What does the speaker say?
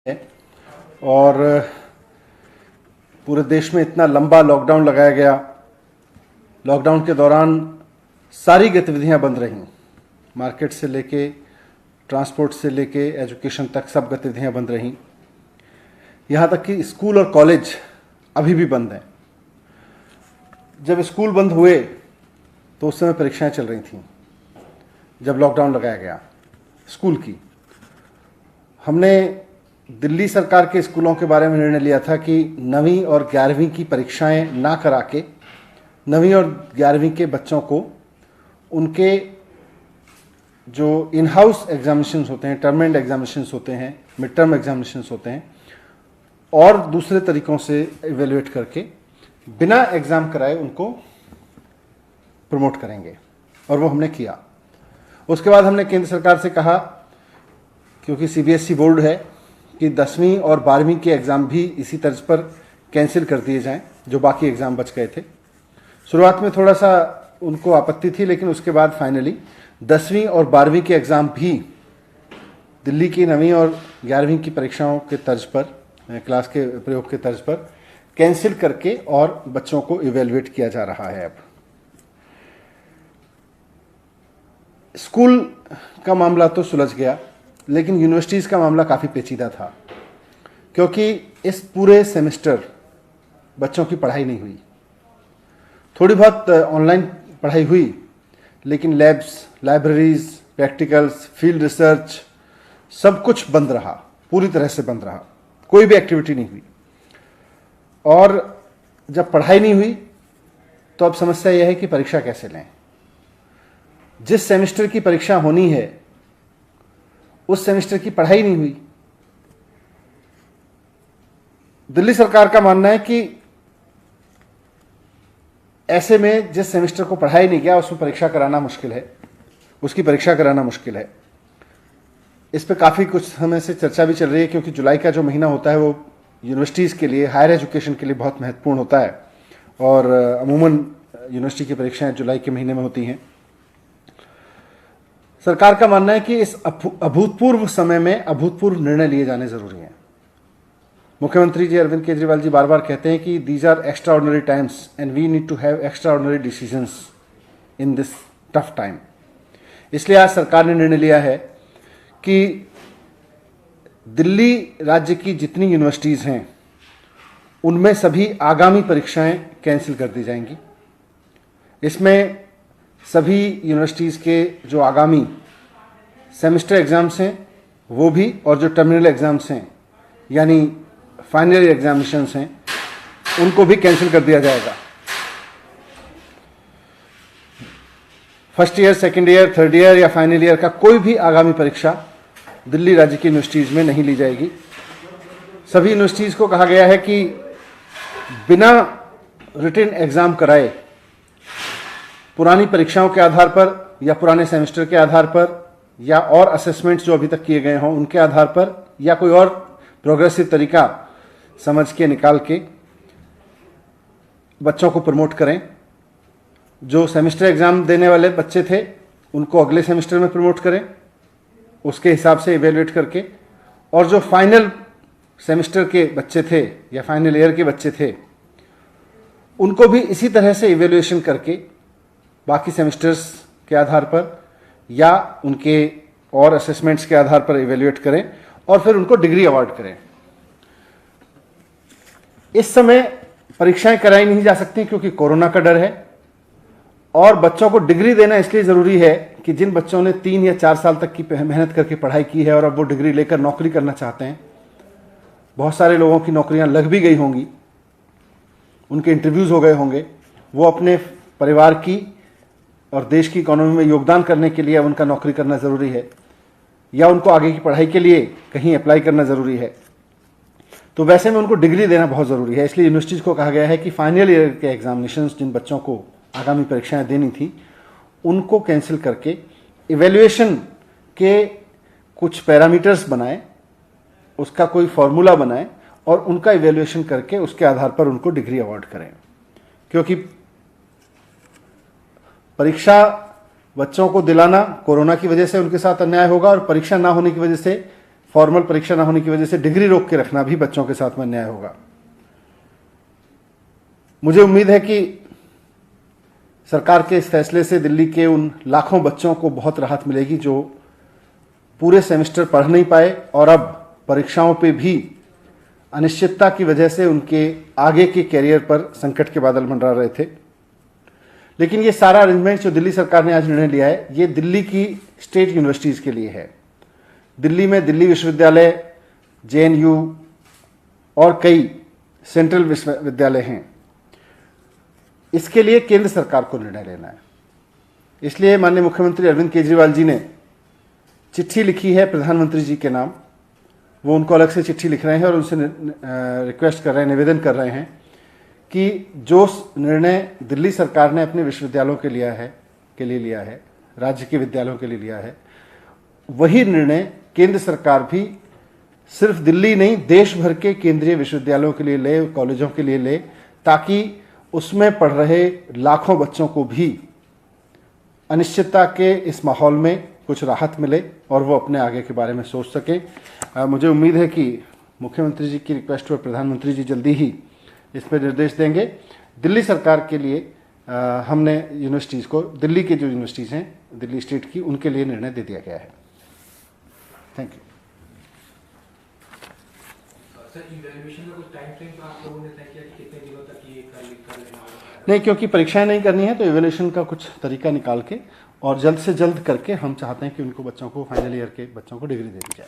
है और पूरे देश में इतना लंबा लॉकडाउन लगाया गया। लॉकडाउन के दौरान सारी गतिविधियां बंद रहीं, मार्केट से लेके ट्रांसपोर्ट से लेके एजुकेशन तक सब गतिविधियां बंद रहीं। यहाँ तक कि स्कूल और कॉलेज अभी भी बंद हैं। जब स्कूल बंद हुए तो उस समय परीक्षाएं चल रही थीं। जब लॉकडाउन लगाया गया स्कूल की, हमने दिल्ली सरकार के स्कूलों के बारे में निर्णय लिया था कि 9वीं और 11वीं की परीक्षाएं ना करा के 9वीं और 11वीं के बच्चों को उनके जो इन हाउस एग्जामिनेशंस होते हैं, टर्म एंड एग्जामिनेशंस होते हैं, मिड टर्म एग्जामिनेशंस होते हैं, और दूसरे तरीकों से इवेल्युएट करके बिना एग्ज़ाम कराए उनको प्रमोट करेंगे। और वो हमने किया। उसके बाद हमने केंद्र सरकार से कहा, क्योंकि सीबीएसई बोर्ड है, कि 10वीं और 12वीं के एग्ज़ाम भी इसी तर्ज पर कैंसिल कर दिए जाएं, जो बाकी एग्ज़ाम बच गए थे। शुरुआत में थोड़ा सा उनको आपत्ति थी, लेकिन उसके बाद फाइनली 10वीं और 12वीं के एग्ज़ाम भी दिल्ली की 9वीं और 11वीं की परीक्षाओं के तर्ज पर, क्लास के प्रयोग के तर्ज पर कैंसिल करके और बच्चों को इवेल्युएट किया जा रहा है। अब स्कूल का मामला तो सुलझ गया, लेकिन यूनिवर्सिटीज़ का मामला काफ़ी पेचीदा था, क्योंकि इस पूरे सेमेस्टर बच्चों की पढ़ाई नहीं हुई। थोड़ी बहुत ऑनलाइन पढ़ाई हुई, लेकिन labs, libraries, practicals, field research सब कुछ बंद रहा, पूरी तरह से बंद रहा, कोई भी एक्टिविटी नहीं हुई। और जब पढ़ाई नहीं हुई तो अब समस्या यह है कि परीक्षा कैसे लें। जिस सेमेस्टर की परीक्षा होनी है उस सेमेस्टर की पढ़ाई नहीं हुई। दिल्ली सरकार का मानना है कि ऐसे में जिस सेमेस्टर को पढ़ाई नहीं गया उसमें परीक्षा कराना मुश्किल है, उसकी परीक्षा कराना मुश्किल है। इस पे काफ़ी कुछ समय से चर्चा भी चल रही है, क्योंकि जुलाई का जो महीना होता है वो यूनिवर्सिटीज़ के लिए, हायर एजुकेशन के लिए बहुत महत्वपूर्ण होता है, और अमूमन यूनिवर्सिटी की परीक्षाएं जुलाई के महीने में होती हैं। सरकार का मानना है कि इस अभूतपूर्व समय में अभूतपूर्व निर्णय लिए जाने जरूरी हैं। मुख्यमंत्री जी अरविंद केजरीवाल जी बार बार कहते हैं कि these are extraordinary times and we need to have extraordinary decisions in this tough time. इसलिए आज सरकार ने निर्णय लिया है कि दिल्ली राज्य की जितनी यूनिवर्सिटीज़ हैं उनमें सभी आगामी परीक्षाएं कैंसिल कर दी जाएंगी। इसमें सभी यूनिवर्सिटीज़ के जो आगामी सेमेस्टर एग्ज़ाम्स हैं वो भी, और जो टर्मिनल एग्ज़ाम्स हैं यानी फाइनल ईयर एग्जामिनेशंस हैं, उनको भी कैंसिल कर दिया जाएगा। First year, second year, third year या फाइनल ईयर का कोई भी आगामी परीक्षा दिल्ली राज्य की यूनिवर्सिटीज़ में नहीं ली जाएगी। सभी यूनिवर्सिटीज़ को कहा गया है कि बिना रिटन एग्ज़ाम कराए, पुरानी परीक्षाओं के आधार पर या पुराने सेमेस्टर के आधार पर या और असेसमेंट्स जो अभी तक किए गए हों उनके आधार पर, या कोई और प्रोग्रेसिव तरीका समझ के निकाल के बच्चों को प्रमोट करें। जो सेमेस्टर एग्ज़ाम देने वाले बच्चे थे उनको अगले सेमेस्टर में प्रमोट करें, उसके हिसाब से इवेल्युएट करके, और जो फाइनल सेमेस्टर के बच्चे थे या फाइनल ईयर के बच्चे थे उनको भी इसी तरह से इवेल्युएशन करके बाकी सेमेस्टर्स के आधार पर या उनके और असेसमेंट्स के आधार पर इवेल्युएट करें और फिर उनको डिग्री अवार्ड करें। इस समय परीक्षाएं कराई नहीं जा सकती क्योंकि कोरोना का डर है, और बच्चों को डिग्री देना इसलिए ज़रूरी है कि जिन बच्चों ने 3 या 4 साल तक की मेहनत करके पढ़ाई की है और अब वो डिग्री लेकर नौकरी करना चाहते हैं, बहुत सारे लोगों की नौकरियां लग भी गई होंगी, उनके इंटरव्यूज़ हो गए होंगे, वो अपने परिवार की और देश की इकोनॉमी में योगदान करने के लिए अब उनका नौकरी करना ज़रूरी है, या उनको आगे की पढ़ाई के लिए कहीं अप्लाई करना ज़रूरी है। तो वैसे में उनको डिग्री देना बहुत ज़रूरी है। इसलिए यूनिवर्सिटीज़ को कहा गया है कि फाइनल ईयर के एग्जामिनेशंस जिन बच्चों को आगामी परीक्षाएं देनी थी उनको कैंसिल करके इवेल्युएशन के कुछ पैरामीटर्स बनाएं, उसका कोई फॉर्मूला बनाएं और उनका इवेल्युएशन करके उसके आधार पर उनको डिग्री अवार्ड करें। क्योंकि परीक्षा बच्चों को दिलाना कोरोना की वजह से उनके साथ अन्याय होगा, और परीक्षा ना होने की वजह से फॉर्मल परीक्षा ना होने की वजह से डिग्री रोक के रखना भी बच्चों के साथ में अन्याय होगा। मुझे उम्मीद है कि सरकार के इस फैसले से दिल्ली के उन लाखों बच्चों को बहुत राहत मिलेगी जो पूरे सेमेस्टर पढ़ नहीं पाए और अब परीक्षाओं पे भी अनिश्चितता की वजह से उनके आगे के कैरियर पर संकट के बादल मंडरा रहे थे। लेकिन ये सारा अरेंजमेंट जो दिल्ली सरकार ने आज निर्णय लिया है, ये दिल्ली की स्टेट यूनिवर्सिटीज़ के लिए है। दिल्ली में दिल्ली विश्वविद्यालय, JNU और कई सेंट्रल विश्वविद्यालय हैं। इसके लिए केंद्र सरकार को निर्णय लेना है। इसलिए माननीय मुख्यमंत्री अरविंद केजरीवाल जी ने चिट्ठी लिखी है प्रधानमंत्री जी के नाम। वो उनको अलग से चिट्ठी लिख रहे हैं और उनसे रिक्वेस्ट कर रहे हैं, निवेदन कर रहे हैं कि जो निर्णय दिल्ली सरकार ने अपने विश्वविद्यालयों के लिए लिया है, राज्य के विद्यालयों के लिए लिया है, वही निर्णय केंद्र सरकार भी सिर्फ दिल्ली नहीं, देश भर के केंद्रीय विश्वविद्यालयों के लिए ले, कॉलेजों के लिए ले, ताकि उसमें पढ़ रहे लाखों बच्चों को भी अनिश्चितता के इस माहौल में कुछ राहत मिले और वो अपने आगे के बारे में सोच सकें। मुझे उम्मीद है कि मुख्यमंत्री जी की रिक्वेस्ट पर प्रधानमंत्री जी जल्दी ही इस पर निर्देश देंगे। दिल्ली सरकार के लिए हमने यूनिवर्सिटीज़ को, दिल्ली के जो यूनिवर्सिटीज़ हैं दिल्ली स्टेट की, उनके लिए निर्णय दे दिया गया है। Thank you. सर, इवैल्यूएशन में कुछ टाइम फ्रेम तो आप लोगों ने तय किया कि कितने दिनों तक ये कर लेना होगा? नहीं, क्योंकि परीक्षाएं नहीं करनी है तो इवैल्यूएशन का कुछ तरीका निकाल के और जल्द से जल्द करके हम चाहते हैं कि उनको बच्चों को, फाइनल ईयर के बच्चों को डिग्री दे दी जाए।